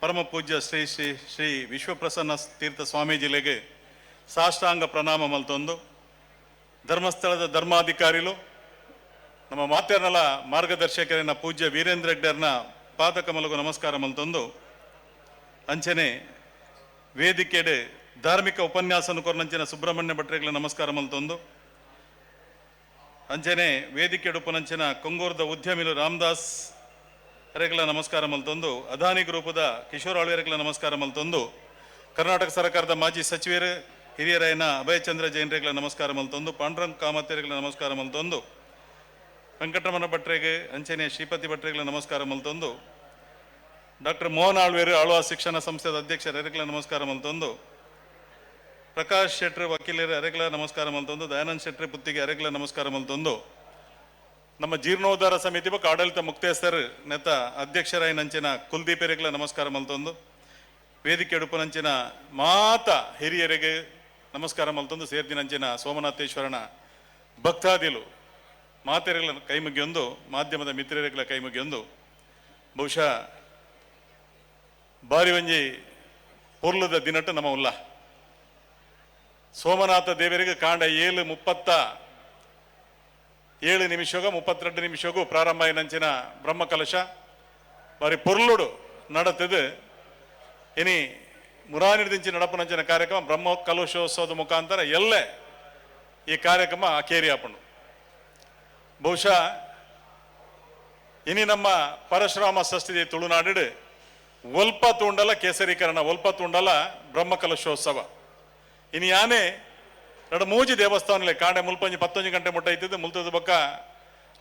ಪರಮ ಪೂಜ್ಯ ಶ್ರೀ ಶ್ರೀ ಶ್ರೀ ವಿಶ್ವಪ್ರಸನ್ನ ತೀರ್ಥ ಸ್ವಾಮೀಜಿಗಳಿಗೆ ಸಾಷ್ಟಾಂಗ ಪ್ರಣಾಮ ಮಲ್ತೊಂದು ಧರ್ಮಸ್ಥಳದ ಧರ್ಮಾಧಿಕಾರಿಲು ನಮ್ಮ ಮಾತೆರ್ನಲ ಮಾರ್ಗದರ್ಶಕರಿನ ಪೂಜ್ಯ ವೀರೇಂದ್ರ ಹೆಗ್ಡೆರ್ನ ಪಾದಕಮಲಗು ನಮಸ್ಕಾರ ಮಲ್ತೊಂದು ಅಂಚನೆ ವೇದಿಕೆಡೆ ಧಾರ್ಮಿಕ ಉಪನ್ಯಾಸನ ಕೊರ್ನಂಚಿನ ಸುಬ್ರಹ್ಮಣ್ಯ ಭಟ್ರೆಗಳ ನಮಸ್ಕಾರ ಮಲ್ತೊಂದು ಅಂಚನೆ ವೇದಿಕೆಡು ಪುನಂಚಿನ ಕೊಂಗೂರ್ದ ಉದ್ಯಮಿಲು ರಾಮದಾಸ್ ರೆಗ್ಲ ನಮಸ್ಕಾರ ಮಲ್ತೊಂದು ಅದಾನಿ ಗ್ರೂಪದ ಕಿಶೋರ್ ಆಳ್ವೇರೆಗ್ಲ ನಮಸ್ಕಾರ ಮಲ್ತೊಂದು ಕರ್ನಾಟಕ ಸರ್ಕಾರದ ಮಾಜಿ ಸಚಿವರು ಹಿರಿಯರಾಯನ ಅಭಯಚಂದ್ರ ಜೈನ್ರೆಗ್ಲ ನಮಸ್ಕಾರ ಮಲ್ತೊಂದು ಪಾಂಡುರಂಗ್ ಕಾಮತ್ತೆರೆಗ್ಲ ನಮಸ್ಕಾರ ಮಲ್ತೊಂದು ವೆಂಕಟರಮಣ ಭಟ್ರೆಗೆ ಅಂಚನೆ ಶ್ರೀಪತಿ ಭಟ್ರೆಗ್ಲ ನಮಸ್ಕಾರ ಮಲ್ತೊಂದು ಡಾಕ್ಟರ್ ಮೋಹನ್ ಆಳ್ವೇರು ಆಳ್ವಾ ಶಿಕ್ಷಣ ಸಂಸ್ಥೆದ ಅಧ್ಯಕ್ಷರೆಗ್ಲ ನಮಸ್ಕಾರ ಮಲ್ತೊಂದು ಪ್ರಕಾಶ್ ಶೆಟ್ಟಿ ವಕೀಲರು ಅರೆಗ್ಲ ನಮಸ್ಕಾರ ಮಲ್ತೊಂದು ದಯಾನಂದ್ ಶೆಟ್ಟಿ ಪುತ್ತಿಗೆ ಅರೆಗ್ಲ ನಮಸ್ಕಾರ ಮಲ್ತೊಂದು ನಮ್ಮ ಜೀರ್ಣೋದ್ಧಾರ ಸಮಿತಿ ಬಗ್ಗೆ ಆಡಳಿತ ಮುಕ್ತೇಶ್ವರ್ ನೆತ ಅಧ್ಯಕ್ಷರಾಯನಂಚಿನ ಕುಲ್ದೀಪರಿಗೆಲ್ಲ ನಮಸ್ಕಾರ ಮಲ್ತೊಂದು ವೇದಿಕೆ ಎಡುಪನಂಚಿನ ಮಾತ ಹಿರಿಯರಿಗೆ ನಮಸ್ಕಾರ ಮಲ್ತೊಂದು ಸೇರ್ದಿನಂಚಿನ ಸೋಮನಾಥೇಶ್ವರನ ಭಕ್ತಾದಿಲು ಮಾತೆರೆಗಳ ಕೈ ಮುಗಿಯೊಂದು ಮಾಧ್ಯಮದ ಮಿತ್ರರೆಗಳ ಕೈ ಮುಗಿಯೊಂದು ಬಹುಶಃ ಬಾರಿ ಒಂಜಿ ಪೊರ್ಲದ ದಿನಟ್ಟು ನಮ್ಮ ಉಲ್ಲ ಸೋಮನಾಥ ದೇವರಿಗೆ ಕಾಂಡ 7:37 ನಿಮಿಷಗೂ 32 ನಿಮಿಷಗೂ ಪ್ರಾರಂಭ ಆಯ್ನಂಚಿನ ಬ್ರಹ್ಮಕಲಶ ಬಾರಿ ಪೊರ್ಲುಡು ನಡತದು ಇನಿ ಮುರಾನಿರ್ದಿಂಚಿ ನಡಪನಂಚಿನ ಕಾರ್ಯಕ್ರಮ ಬ್ರಹ್ಮ ಕಲಶೋತ್ಸವದ ಮುಖಾಂತರ ಎಲ್ಲೇ ಈ ಕಾರ್ಯಕ್ರಮ ಕೇರಿ ಆಪಣು ಬಹುಶಃ ಇನಿ ನಮ್ಮ ಪರಶುರಾಮ ಷಷ್ಠಿ ತುಳುನಾಡು ಒಲ್ಪ ತುಂಡಲ ಕೇಸರೀಕರಣ ಒಲ್ಪ ತುಂಡಲ ಬ್ರಹ್ಮ ಕಲಶೋತ್ಸವ ಇನಿ ಯಾನೇ ಎರಡು ಮೂಜಿ ದೇವಸ್ಥಾನಗಳೇ ಕಾಂಡೆ ಮುಲ್ಪಂಜಿ 11 ಗಂಟೆ ಮುಟ್ಟ ಇತ್ತಿದ್ದು ಮುಲ್ತದ ಬಕ್ಕ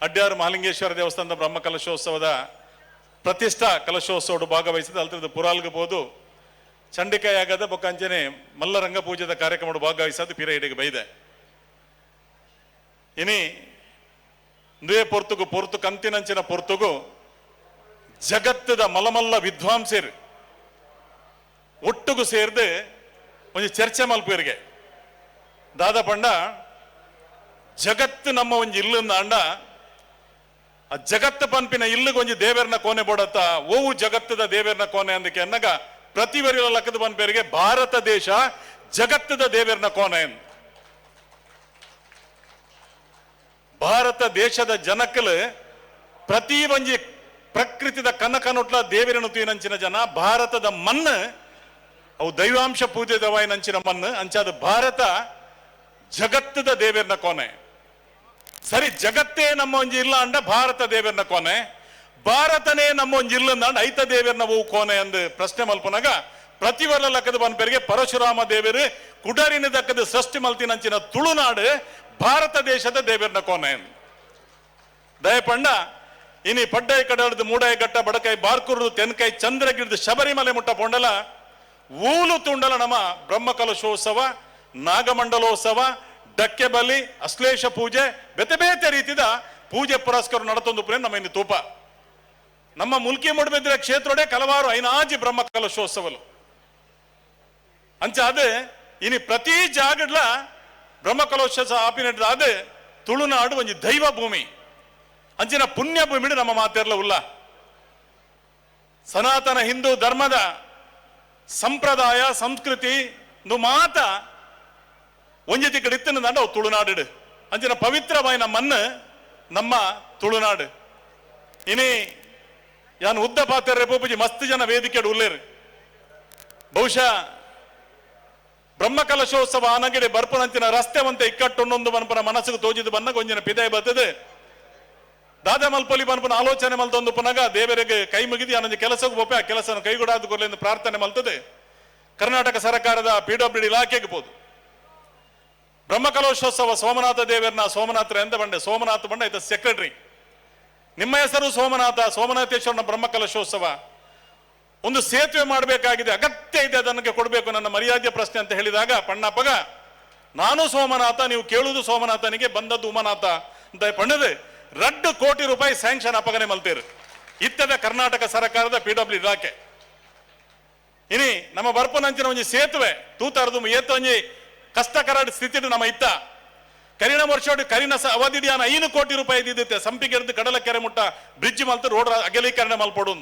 ಅಡ್ಯಾರು ಮಹಾಲಿಂಗೇಶ್ವರ ದೇವಸ್ಥಾನದ ಬ್ರಹ್ಮ ಕಲಶೋತ್ಸವದ ಪ್ರತಿಷ್ಠಾ ಕಲಶೋತ್ಸವ ಭಾಗವಹಿಸಿದ ಅಲ್ತದ ಪುರಾಲ್ಗೆ ಬೋದು ಚಂಡಿಕಾಯ ಆಗದ ಬೊಕ್ಕ ಅಂಚನೆ ಮಲ್ಲ ರಂಗ ಪೂಜೆದ ಕಾರ್ಯಕ್ರಮ ಭಾಗವಹಿಸೋದು ಪಿರ ಇಡಿಗೆ ಬೈದೆ ಇನಿ ನುವೆ ಪೊರ್ತು ಕಂತಿನಂಚಿನ ಪೊರ್ತುಗು ಜಗತ್ತದ ಮಲಮಲ್ಲ ವಿದ್ವಾಂಸರು ಒಟ್ಟುಗು ಸೇರ್ದು ಒಂದು ಚರ್ಚೆ ಮಲ್ಪೇರಿಗೆ ದಾದ ಪಂಡ ಜಗತ್ತು ನಮ್ಮ ಒಂಜಿ ಇಲ್ಲುಂದ ಅಂಡ ಆ ಜಗತ್ತು ಪಂಪಿನ ಇಲ್ಲಿಗೆ ಒಂಜಿ ದೇವೇರ್ನ ಕೋನೆ ಬೋಡತ್ತ ಓವು ಜಗತ್ತದ ದೇವೇರ್ನ ಕೋನೆ ಅಂದಕ್ಕೆ ಅನ್ನಗ ಪ್ರತಿವರಿಯ ಲಕ್ಕದ ಪಂಪೇರಿಗೆ ಭಾರತ ದೇಶ ಜಗತ್ತದ ದೇವೇರ್ನ ಕೋನೆ ಎಂದು ಭಾರತ ದೇಶದ ಜನಕಲು ಪ್ರತಿ ಒಂಜಿ ಪ್ರಕೃತಿದ ಕನಕನುಟ್ಲ ದೇವರನ್ನು ತೂಯಿನಂಚಿನ ಜನ ಭಾರತದ ಮಣ್ಣು ಅವು ದೈವಾಂಶ ಪೂಜೆ ದವಾಯಿನಂಚಿನ ಮಣ್ಣು ಅಂಚಾದ ಭಾರತ ಜಗತ್ತದ ದೇವೇರ್ನ ಕೋನೆ ಸರಿ ಜಗತ್ತೇ ನಮ್ಮ ಒಂಜಿ ಇಲ್ಲ ಅಂಡ ಭಾರತ ದೇವೇರ್ನ ಕೋನೆ ಭಾರತನೇ ನಮ್ಮ ಒಂಜಿ ಇಲ್ಲ ಅಂಡ ಐತ ದೇವೇರ್ನ ಹೂ ಕೋನೆ ಅಂದು ಪ್ರಶ್ನೆ ಮಲ್ಪನಾಗ ಪ್ರತಿವರ್ಲ ಲಕ್ಕದ ಬನ್ಪೇರಿಗೆ ಪರಶುರಾಮ ದೇವರು ಕುಡರಿನ ದಕ್ಕದ ಸೃಷ್ಟಿ ಮಲ್ತಿನಂಚಿನ ತುಳುನಾಡು ಭಾರತ ದೇಶದ ದೇವೇರ್ನ ಕೋನೆ ದಯಪಂಡ ಇನಿ ಪಡ್ಡಾಯಿ ಕಡಲದ ಮೂಡಾಯಿ ಘಟ್ಟ ಬಡಕಾಯಿ ಬಾರ್ಕೂರ್ದು ತೆನ್ಕಾಯಿ ಚಂದ್ರಗಿರಿದು ಶಬರಿಮಲೆ ಮುಟ್ಟ ಪೊಂಡಲ ಊಲು ತುಂಡಲ ನಮ್ಮ ಬ್ರಹ್ಮ ಕಲಶೋತ್ಸವ ನಾಗಮಂಡಲೋತ್ಸವ ಡಕ್ಕೆ ಬಲಿ ಅಶ್ಲೇಷ ಪೂಜೆ ಬೇತೆ ಬೇತೆ ರೀತಿದ ಪೂಜೆ ಪುರಸ್ಕಾರ ನಡತೊಂದು ಪುರೇ ನಮ್ಮ ಇನ್ನು ತೂಪ ನಮ್ಮ ಮುಲ್ಕಿ ಮುಡ್ಬೆದ್ರೆ ಕ್ಷೇತ್ರಡೆ ಕಲವಾರು ಐನಾಜಿ ಬ್ರಹ್ಮ ಕಲಶೋತ್ಸವಲು ಅಂಚ ಅದು ಇನಿ ಪ್ರತಿ ಜಾಗಡ್ಲ ಬ್ರಹ್ಮ ಕಲಶೋತ್ಸವ ಆಪಿನಡ್ದ ಅದು ತುಳುನಾಡು ಒಂಜಿ ದೈವ ಭೂಮಿ ಅಂಚಿನ ಪುಣ್ಯ ಭೂಮಿ ನಮ್ಮ ಮಾತೆರ್ಲ ಉಲ್ಲ ಸನಾತನ ಹಿಂದೂ ಧರ್ಮದ ಸಂಪ್ರದಾಯ ಸಂಸ್ಕೃತಿ ಮಾತ ಒಂಜಿ ಕಡೆ ಇತ್ತಿನ ದಂಡ ತುಳುನಾಡು ಅಂಚಿನ ಪವಿತ್ರವಾಯಿನ ಮಣ್ಣು ನಮ್ಮ ತುಳುನಾಡು ಇನಿ ಯಾನು ಉದ್ದ ಪಾತ್ರ ರೇಪೂಜಿ ಮಸ್ತ್ ಜನ ವೇದಿಕೆ ಉಲ್ಲೇರು ಬಹುಶಃ ಬ್ರಹ್ಮ ಕಲಶೋತ್ಸವ ಆನಗಡೆ ಬರ್ಪನಂಚಿನ ರಸ್ತೆ ಒಂತೆ ಇಕ್ಕಟ್ಟೊಂದೊಂದು ಬನ್ಪನ ಮನಸ್ಸಿಗೆ ತೋಜಿದು ಬನ್ನ ಗೊಂಜಿನ ಪಿದಾಯ ಬರ್ತದೆ ದಾದ ಮಲ್ಪಲಿ ಬನ್ಪನ ಆಲೋಚನೆ ಮಲ್ತೊಂದು ಪುನಗ ದೇವರಿಗೆ ಕೈ ಮುಗಿದು ಅನ್ನೊಂದು ಕೆಲಸಕ್ಕೆ ಹೋಪೆ ಆ ಕೆಲಸ ಕೈಗೂಡಾದ ಕೊರಲೆಂದು ಪ್ರಾರ್ಥನೆ ಮಲ್ತದೆ ಕರ್ನಾಟಕ ಸರ್ಕಾರದ PWD ಇಲಾಖೆಗೆ ಬೋದು ಬ್ರಹ್ಮ ಕಲಶೋತ್ಸವ ಸೋಮನಾಥ ದೇವರನ್ನ ಸೋಮನಾಥರ ಎಂದ ಬಂಡೆ ಸೋಮನಾಥ ಬಂಡ ಇದ ಸೆಕ್ರೆಟರಿ ನಿಮ್ಮ ಹೆಸರು ಸೋಮನಾಥೇಶ್ವರನ ಬ್ರಹ್ಮ ಕಲಶೋತ್ಸವ ಒಂದು ಸೇತುವೆ ಮಾಡಬೇಕಾಗಿದೆ ಅಗತ್ಯ ಇದೆ ಅದಕ್ಕೆ ಕೊಡಬೇಕು ನನ್ನ ಮರ್ಯಾದೆಯ ಪ್ರಶ್ನೆ ಅಂತ ಹೇಳಿದಾಗ ಪಣ್ಣಪ್ಪಗ ನಾನು ಸೋಮನಾಥ ನೀವು ಕೇಳುವುದು ಸೋಮನಾಥನಿಗೆ ಬಂದದ್ದು ಉಮನಾಥ ಅಂತ ಪಣ್ಣದೆ 2 ಕೋಟಿ ರೂಪಾಯಿ ಸ್ಯಾಂಕ್ಷನ್ ಅಪಗನೆ ಮಲ್ತೇರು ಇತ್ತದ ಕರ್ನಾಟಕ ಸರ್ಕಾರದ PWD ಇಲಾಖೆ ಇನಿ ನಮ್ಮ ಬರ್ಪನಂಚಿನ ಒಂಜಿ ಸೇತುವೆ ತೂತಾರದು ಏತೊಂಜಿ ಕಷ್ಟಕರ ಸ್ಥಿತಿ ನಮ್ಮ ಇತ್ತ ಕರಿನ ವರ್ಷೋಡಿ ಕರಿನ ಅವಧಿ 5 ಕೋಟಿ ರೂಪಾಯಿ ಇದ್ದಿತ್ತೆ ಸಂಪಿಗೆರ್ದು ಕಡಲ ಕೆರೆ ಮುಟ್ಟ ಬ್ರಿಡ್ಜ್ ಮಲ್ತು ರೋಡ್ ಅಗಲೀಕರಣ ಮಲ್ಪಡು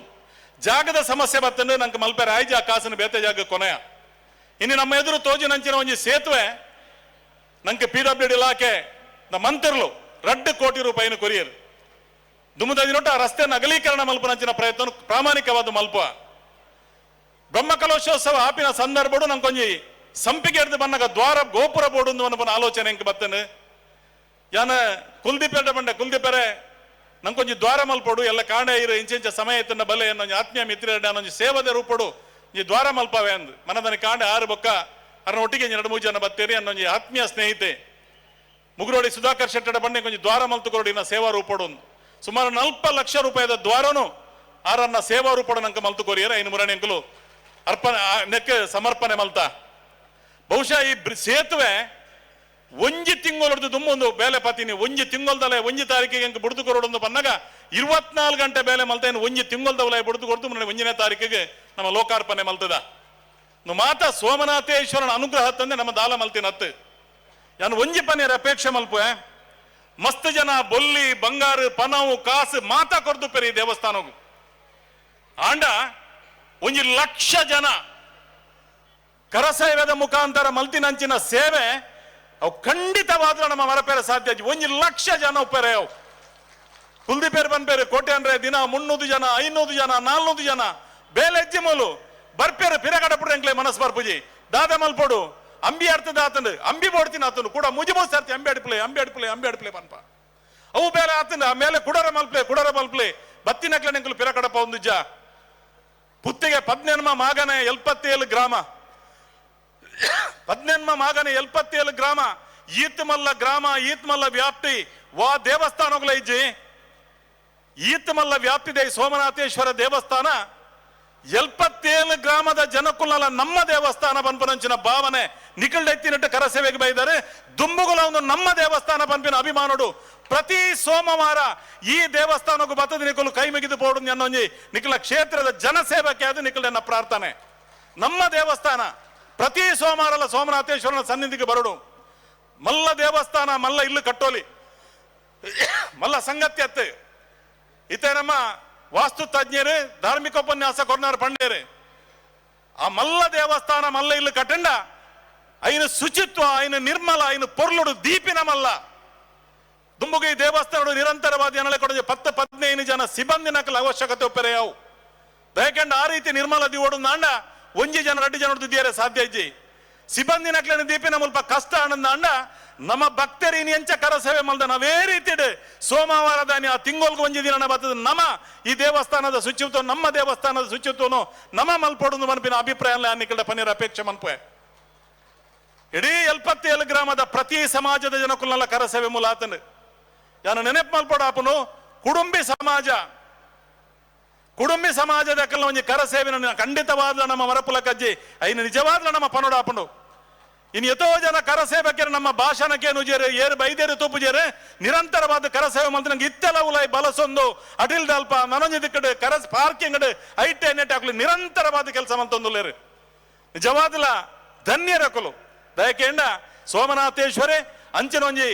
ಜಾಗದ ಸಮಸ್ಯೆ ಬರ್ತಂದ್ರೆ ನಂಗೆ ಮಲ್ಪೆ ರಾಯ್ಜ ಕಾಸನ ಬೇತೆ ಜಾಗ ಕೊನೆಯ ಇನ್ನು ನಮ್ಮ ಎದುರು ತೋಜಿನಂಚಿನ ಒಂಜಿ ಸೇತುವೆ ನಂಗೆ PWD ಇಲಾಖೆ ಮಂತ್ರಿಗಳು 2 ಕೋಟಿ ರೂಪಾಯಿನ ಕೊರಿಯರ್ ದುಮ್ಮದಿನೊಟ್ಟ ಆ ರಸ್ತೆಯನ್ನು ಅಗಲೀಕರಣ ಮಲ್ಪನಂಚಿನ ಪ್ರಯತ್ನ ಪ್ರಾಮಾಣಿಕವಾದ ಮಲ್ಪುವ ಬ್ರಹ್ಮಕಲಶೋತ್ಸವ ಆಪಿನ ಸಂದರ್ಭಡು ನಂಗೊಂಜಿ ಸಂಪಿಗೆ ಹಿಡಿದು ಬನ್ನಗ ದ್ವಾರ ಗೋಪುರ ಬೋಡು ಅನ್ಪನ ಆಲೋಚನೆ ಹೆಂಗೆ ಬರ್ತೇನೆ ಯಾನ ಕುಲ್ದೀಪೇಟ ಬಂಡೆ ಕುಲ್ದೀಪರೆ ನಂಗೊಂಜಿ ದ್ವಾರ ಮಲ್ಪಡು ಎಲ್ಲ ಕಾಂಡ ಇರು ಇಂಚೆಂಚ ಸಮಯ ಇತ್ತನ್ನ ಬಲೆ ಅನ್ನೊಂಜಿ ಆತ್ಮೀಯ ಮಿತ್ರ ಅನ್ನೊಂಜಿ ಸೇವದೆ ರೂಪಡು ಈ ದ್ವಾರ ಮಲ್ಪವೆ ಅಂದು ಮನದನಿ ಕಾಂಡ 6 ಬೊಕ್ಕ ಅರ್ನ ಒಟ್ಟಿಗೆ 2-3 ಜನ ಬತ್ತೇರಿ ಅನ್ನೊಂಜಿ ಆತ್ಮೀಯ ಸ್ನೇಹಿತೆ ಮುಗುರೋಡಿ ಸುಧಾಕರ್ ಶೆಟ್ಟಡ ಬಂಡೆ ಕೊಂಚ ದ್ವಾರ ಮಲ್ತುಕೊರೋಡಿನ ಸೇವಾ ರೂಪಡು ಸುಮಾರು 40 ಲಕ್ಷ ರೂಪಾಯಿದ ದ್ವಾರನು ಆರನ್ನ ಸೇವಾ ರೂಪಡು ನಂಗೆ ಮಲ್ತು ಕೊರಿಯರ ಐನು ಮುರಣಿ ಅಂಕಲು ಅರ್ಪಣೆ ನೆಕ್ ಸಮರ್ಪಣೆ ಮಲ್ತ ಬಹುಶಃ ಈ ಸೇತುವೆ ಒಂಜಿ ತಿಂಗಳು ದುಮ್ಮೊಂದು ಬೇಲೆ ಪಾತೀನಿ ಒಂಜಿ ತಿಂಗಳದಲ್ಲೇ ಒಂಜಿ ತಾರೀಕಿಗೆ ಹೆಂಗೆ ಬುಡ್ದು ಕೊರೋಡು ಬಂದಾಗ 24 ಗಂಟೆ ಬೇಲೆ ಮಲ್ತೇನು ಒಂಜಿ ತಿಂಗಳದವಲ ಬುಡ್ದು ಕೊಡ್ತು 1ನೇ ತಾರೀಕಿಗೆ ನಮ್ಮ ಲೋಕಾರ್ಪಣೆ ಮಲ್ತದ ಮಾತ ಸೋಮನಾಥೇಶ್ವರನ ಅನುಗ್ರಹ ತಂದೆ ನಮ್ಮ ದಾಲ ಮಲ್ತಿನ ಹತ್ತು ಯಾನು ಒಂಜಿ ಪನ್ನೇರ ಅಪೇಕ್ಷೆ ಮಲ್ಪುವೆ ಮಸ್ತ್ ಜನ ಬೊಲ್ಲಿ ಬಂಗಾರು ಪನವು ಕಾಸು ಮಾತಾ ಕೊರ್ದು ಪೆರಿ ದೇವಸ್ಥಾನವು ಆಂಡ 1 ಲಕ್ಷ ಜನ ಕರಸೇವೆದ ಮುಖಾಂತರ ಮಲ್ತಿನಂಚಿನ ಸೇವೆ ಅವು ಖಂಡಿತವಾದ್ರೂ ನಮ್ಮ ಮರಪೇರ ಸಾಧ್ಯ 1 ಲಕ್ಷ ಜನ ಉಪ್ಪೇರೆ ಅವು ಕುಲ್ದೀಪೇರು ಬಂದ್ಪೇರು ಕೋಟೆ ಅಂದ್ರೆ ದಿನ 300 ಜನ 500 ಜನ 400 ಜನ ಬೇಲೆ ಹೆಜ್ಜೆ ಮೂಲು ಬರ್ಪೇರು ಪಿರಗಡ ಪುಡ್ರೆಂಕ್ಲೆ ಮನಸ್ ಬರ್ಪುಜಿ ದಾದ ಮಲ್ಪೋಡು ಅಂಬಿ ಅರ್ಥದ ಆತಂದು ಅಂಬಿ ಬೋಡ್ತೀನಿ ಆತನು ಕೂಡ ಮುಜಿಬೋ ಸರ್ತಿ ಅಂಬಿ ಅಡ್ಪ್ಲೆ ಪನ್ಪ ಅವು ಬೇರೆ ಆತಂದು ಆಮೇಲೆ ಕುಡರ ಮಲ್ಪ್ಲೆ ಬತ್ತಿನಕ್ಲೆ ನೆಂಕಲು ಪಿರಕಡಪ್ಪ ಒಂದು ಜ ಪುತ್ತಿಗೆ 17 ಮಾಗನೆ 77 ಗ್ರಾಮ 17 ಮಾಗನೆ 77 ಗ್ರಾಮ ಈತ್ ಮಲ್ಲ ವ್ಯಾಪ್ತಿ ವಾ ದೇವಸ್ಥಾನಗಳ ಇಜ್ಜಿ ಈತ್ ಮಲ್ಲ ವ್ಯಾಪ್ತಿ ದೇ ಸೋಮನಾಥೇಶ್ವರ ದೇವಸ್ಥಾನ 77 ಗ್ರಾಮದ ಜನಕ್ಕುಲ್ಲ ನಮ್ಮ ದೇವಸ್ಥಾನ ಪನ್ಪನಂಚಿನ ಭಾವನೆ ನಿಕಲ್ಡೆತ್ತಿನಟ್ಟು ಕರಸೇವೆಗೆ ಬೈದಾರೆ ದುಂಬುಗುಲ ಒಂದು ನಮ್ಮ ದೇವಸ್ಥಾನ ಪನ್ಪಿನ ಅಭಿಮಾನಡು ಪ್ರತಿ ಸೋಮವಾರ ಈ ದೇವಸ್ಥಾನಕ್ಕೂ ಬತ್ತದ ನಿಕಲು ಕೈ ಮುಗಿದು ಪೋಡು ಅನ್ನೊಂಜಿ ನಿಖಲ ಕ್ಷೇತ್ರದ ಜನಸೇವಕ್ಕೆ ಅದು ನಿಖಲ ನನ್ನ ಪ್ರಾರ್ಥನೆ ನಮ್ಮ ದೇವಸ್ಥಾನ ಪ್ರತಿ ಸೋಮವಾರ ಸೋಮನಾಥೇಶ್ವರನ ಸನ್ನಿಧಿಗೆ ಬರಡು ಮಲ್ಲ ದೇವಸ್ಥಾನ ಮಲ್ಲ ಇಲ್ಲು ಕಟ್ಟೋಲಿ ಮಲ್ಲ ಸಂಗತ್ಯತ್ತೆ ಇತ್ತೆ ನಮ್ಮ ವಾಸ್ತು ತಜ್ಞರು ಧಾರ್ಮಿಕ ಉಪನ್ಯಾಸ ಕೊರ್ನಾರು ಪಂಡೇರು ಆ ಮಲ್ಲ ದೇವಸ್ಥಾನ ಮಲ್ಲ ಇಲ್ಲು ಕಟ್ಟಂಡ ಐನು ಶುಚಿತ್ವ ಐನು ನಿರ್ಮಲ ಐನು ಪೊರ್ಲುಡು ದೀಪಿನ ಮಲ್ಲ ದುಂಬುಗೆ ಈ ದೇವಸ್ಥಾನ ನಿರಂತರವಾದ ಜನಳೆ ಕೊಡ 10-15 ಜನ ಸಿಬ್ಬಂದಿನಕಲ ಅವಶ್ಯಕತೆ ಒಪ್ಪೆರೆ ಅವು ದಯಕಂಡ ಆ ರೀತಿ ನಿರ್ಮಲ ದಿವೋಡು ನಾಂಡ 1 ಜನ 2 ಜನ ದಿದ್ಯಾರೆ ಸಾಧ್ಯ ಇಜ್ಜಿ ಸಿಬ್ಬಂದಿನಕ್ಲೇನು ದೀಪಿನ ಮುಲ್ಪ ಕಷ್ಟ ಆನಂದ ಅಂಡ ನಮ್ಮ ಭಕ್ತರಿ ಎಂಚ ಕರಸೇವೆ ಮಲ್ದ ನಾವೇ ರೀತಿ ಸೋಮವಾರದ ಆ ತಿಂಗಳಿಗೆ 1 ದಿನ ಬರ್ತದ ನಮ್ಮ ಈ ದೇವಸ್ಥಾನದ ಶುಚಿತ್ವ ನಮ್ಮ ದೇವಸ್ಥಾನದ ಶುಚಿತ್ವನು ನಮ್ಮ ಮಲ್ಪೊಡು ಮನ್ಪಿನ ಅಭಿಪ್ರಾಯ ನಿಕಟ ಪನ್ನೀರ್ ಅಪೇಕ್ಷೆ ಮನ್ಪೆ ಇಡೀ 77 ಗ್ರಾಮದ ಪ್ರತಿ ಸಮಾಜದ ಜನಕ್ಕುಲ್ಲ ಕರಸೇವೆ ಮೂಲ ಆತನು ಯಾನು ನೆನಪು ಮಲ್ಪೋಡ ಆಪನು ಕುಡುಂಬಿ ಸಮಾಜದ ಕಲ್ಲ ಒಂಜಿ ಕರಸೇವೆನ ಖಂಡಿತವಾದ ನಮ್ಮ ಮರಪುಲ ಕಜ್ಜಿ ಐನು ನಿಜವಾದ ನಮ್ಮ ಪನೋಡ ಆಪನು ಇನ್ನು ಎಷ್ಟೋ ಜನ ಕರಸೇವಕರು ನಮ್ಮ ಭಾಷಣಕ್ಕೆ ನುಜೇರು ಏರು ಬೈದೇರು ತೂಪುಜೇರು ನಿರಂತರವಾದ ಕರಸೇವೆ ಮಂತ್ರ ನಂಗೆ ಇತ್ತೆಲ್ಲ ಉಲಾಯಿ ಬಲಸೊಂದು ಅಡಿಲ್ ದಲ್ಪ ನನೊಂದು ಕಡೆ ಕರಸ್ ಪಾರ್ಕಿಂಗ್ ಐಟೆ ನೆಟ್ ಹಾಕಲು ನಿರಂತರವಾದ ಕೆಲಸ ಮಂತೊಂದುಲ್ಲೇರು ನಿಜವಾದಲ ಧನ್ಯರಕಲು ದಯಕೆಂಡ ಸೋಮನಾಥೇಶ್ವರೇ ಅಂಚಿನ ಒಂಜಿ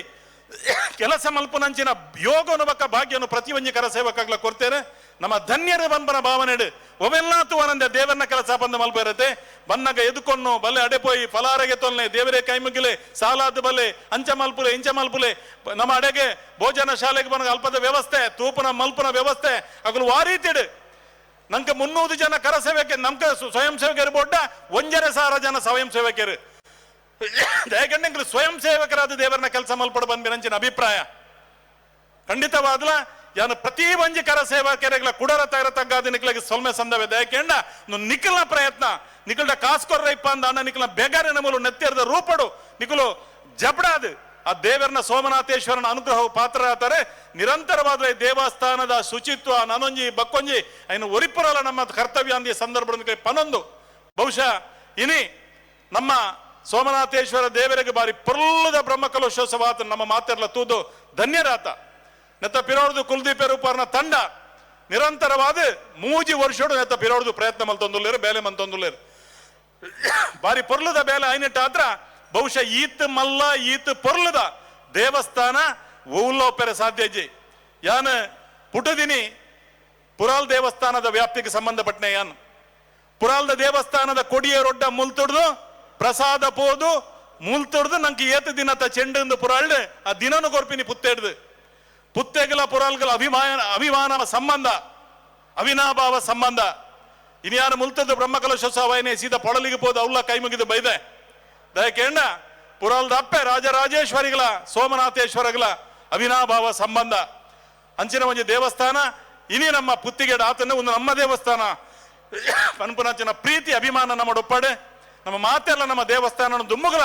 ಕೆಲಸ ಮಲ್ಪುನಂಚಿನ ಯೋಗನು ಬಕ್ಕ ಭಾಗ್ಯನು ಪ್ರತಿ ಒಂಜಿ ಕರಸೇವಕಾಗ್ಲ ಕೊಡ್ತೇನೆ ನಮ್ಮ ಧನ್ಯರ ಬಂಪನ ಭಾವನೆ ಒವೆಲ್ಲ ತೂವನಂದೆ ದೇವರನ್ನ ಕೆಲಸ ಬಂದ ಮಲ್ಪ ಇರತ್ತೆ ಬನ್ನಗ ಎದುಕೊಂಡು ಬಲ್ಲೆ ಅಡೆಪೋಯಿ ಫಲಾರಗೆ ತೊಲ್ನೆ ದೇವರೇ ಕೈ ಮುಗಿಲೆ ಸಾಲಾದ ಬಲ್ಲೆ ಅಂಚ ಮಲ್ಪುಲೆ ನಮ್ಮ ಅಡೆಗೆ ಭೋಜನ ಶಾಲೆಗೆ ಬಂದ ಅಲ್ಪದ ವ್ಯವಸ್ಥೆ ತೂಪನ ಮಲ್ಪನ ವ್ಯವಸ್ಥೆ ಆಗಲು ಆ ರೀತಿ ನಂಗೆ 300 ಜನ ಕರಸೇವಕ ನಮ್ಗೆ ಸ್ವಯಂ ಸೇವಕರು ಬೋಡ್ಡ 1,500 ಜನ ಸ್ವಯಂ ಸೇವಕರು ದಯಗಂಡ ಸ್ವಯಂ ಸೇವಕರಾದ ದೇವರನ್ನ ಕೆಲಸ ಮಲ್ಪಡ ಬಂದಿರಂಚಿನ ಅಭಿಪ್ರಾಯ ಖಂಡಿತವಾದ್ಲ ಯಾನು ಪ್ರತಿ ಒಂಜಿ ಕರಸೇವಕರಿಗಳ ಕುಡರ ತೈರ ತಗ್ಗಾದ ನಿಕ್ಲಿಗೆ ಸೊಲ್ಮೆ ಸಂದವೆ ದಯಕೆಂಡ ನಿಖಲ್ನ ಪ್ರಯತ್ನ ನಿಖಲ್ಡ ಕಾಸ್ಕೊರ್ರ ಇಪ್ಪ ಅಂದ ಅಣ್ಣ ನಿಖಲ ಬೆಗರಿನ ಮೂಲ ನೆತ್ತಿರದ ರೂಪಡು ನಿಖಲು ಜಬಡಾದು ಆ ದೇವರನ್ನ ಸೋಮನಾಥೇಶ್ವರನ ಅನುಗ್ರಹವು ಪಾತ್ರ ಆತಾರೆ ನಿರಂತರವಾದ ದೇವಸ್ಥಾನದ ಶುಚಿತ್ವ ನನೊಂಜಿ ಬಕ್ಕೊಂಜಿ ಐನು ಒರಿಪುರಲ್ಲ ನಮ್ಮ ಕರ್ತವ್ಯ ಅಂದಿ ಸಂದರ್ಭ ಪನೊಂದು ಬಹುಶಃ ಇನಿ ನಮ್ಮ ಸೋಮನಾಥೇಶ್ವರ ದೇವರಿಗೆ ಬಾರಿ ಪೊರ್ಲದ ಬ್ರಹ್ಮಕಲಶೋತ್ಸವ ನಮ್ಮ ಮಾತೆರ್ಲ ತೂದು ಧನ್ಯರಾತ ನೆತ್ತ ಪಿರೋಡ್ದು ಕುಲ್ದೀಪ ರೂಪಾರ್ನ ತಂಡ ನಿರಂತರವಾದ 3 ವರ್ಷೋಡು ನೆತ್ತ ಪಿರೋಡ್ದು ಪ್ರಯತ್ನ ಮಲ್ತೊಂದುಲ್ಲೇರು ಬೇಲೆ ಮಂತೊಂದುಲ್ಲೇರು ಬಾರಿ ಪೊರ್ಲದ ಬೇಲೆ ಐನಿಟ್ಟ ಆದ್ರ ಬಹುಶಃ ಈತ್ ಪೊರ್ಲದ ದೇವಸ್ಥಾನ ಓಲ್ಲೋಪೆರೆ ಸಾಧ್ಯ ಇಜ್ಜಿ ಯಾನ ಪುಟದಿನಿ ಪುರಾಲ್ ದೇವಸ್ಥಾನದ ವ್ಯಾಪ್ತಿಗೆ ಸಂಬಂಧಪಟ್ಟನೆಯಾನ್ ಪುರಾಲ್ದ ದೇವಸ್ಥಾನದ ಕೊಡಿಯರೊಡ್ಡ ಮುಲ್ತೊಡ್ದು ಪ್ರಸಾದ ಪೋದು ಮುಲ್ತೊಡ್ದು ನಂಗೆ ಏತು ದಿನತ ಚೆಂಡು ಪುರಾಳ್ಡೆ ಆ ದಿನನು ಕೊರ್ಪಿನಿ ಪುತ್ತೆಡ್ದು ಪುತ್ತೆಗಳ ಪುರಾಲ್ಗಳ ಅಭಿಮಾನ ಸಂಬಂಧ ಅವಿನಾಭಾವ ಸಂಬಂಧ ಇನ್ಯಾರು ಮುಲ್ತದ್ದು ಬ್ರಹ್ಮಕಲಶೋತ್ಸವನೇ ಸೀದಾ ಪೊಳಲಿಗೆ ಪೋದು ಅವಲ್ಲ ಕೈ ಮುಗಿದು ಬೈದೆ ದಯಕೇಂಡ ಪುರಾಲ್ದ ಅಪ್ಪೆ ರಾಜರಾಜೇಶ್ವರಿಗಳ ಸೋಮನಾಥೇಶ್ವರಗಳ ಅವಿನಾಭಾವ ಸಂಬಂಧ ಅಂಚಿನ ಒಂದು ದೇವಸ್ಥಾನ ಇನಿ ನಮ್ಮ ಪುತ್ತಿಗೆಡ ಆತನ ಒಂದು ನಮ್ಮ ದೇವಸ್ಥಾನ ಪನ್ಪುನಂಚಿನ ಪ್ರೀತಿ ಅಭಿಮಾನ ನಮ್ಮ ಒಪ್ಪಡೆ ನಮ್ಮ ಮಾತೆಲ್ಲ ನಮ್ಮ ದೇವಸ್ಥಾನ ದುಮ್ಮುಗಳ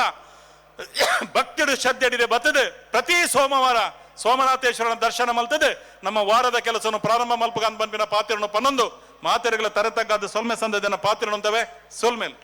ಭಕ್ತಿಡು ಶ್ರದ್ಧೆಡಿದೆ ಬರ್ತದೆ ಪ್ರತಿ ಸೋಮವಾರ ಸೋಮನಾಥೇಶ್ವರನ ದರ್ಶನ ಮಲ್ತದೆ ನಮ್ಮ ವಾರದ ಕೆಲಸವನ್ನು ಪ್ರಾರಂಭ ಮಲ್ಪಗಾನ್ ಬಂಪಿನ ಪಾತ್ರವನ್ನು ಪನ್ನೊಂದು ಮಾತೆರೆಗಳ ತರತಕ್ಕಾದ ಸೊಲ್ಮೆ ಸಂದದನ ಪಾತ್ರನಂತವೆ ಸೊಲ್ಮೇಲೆ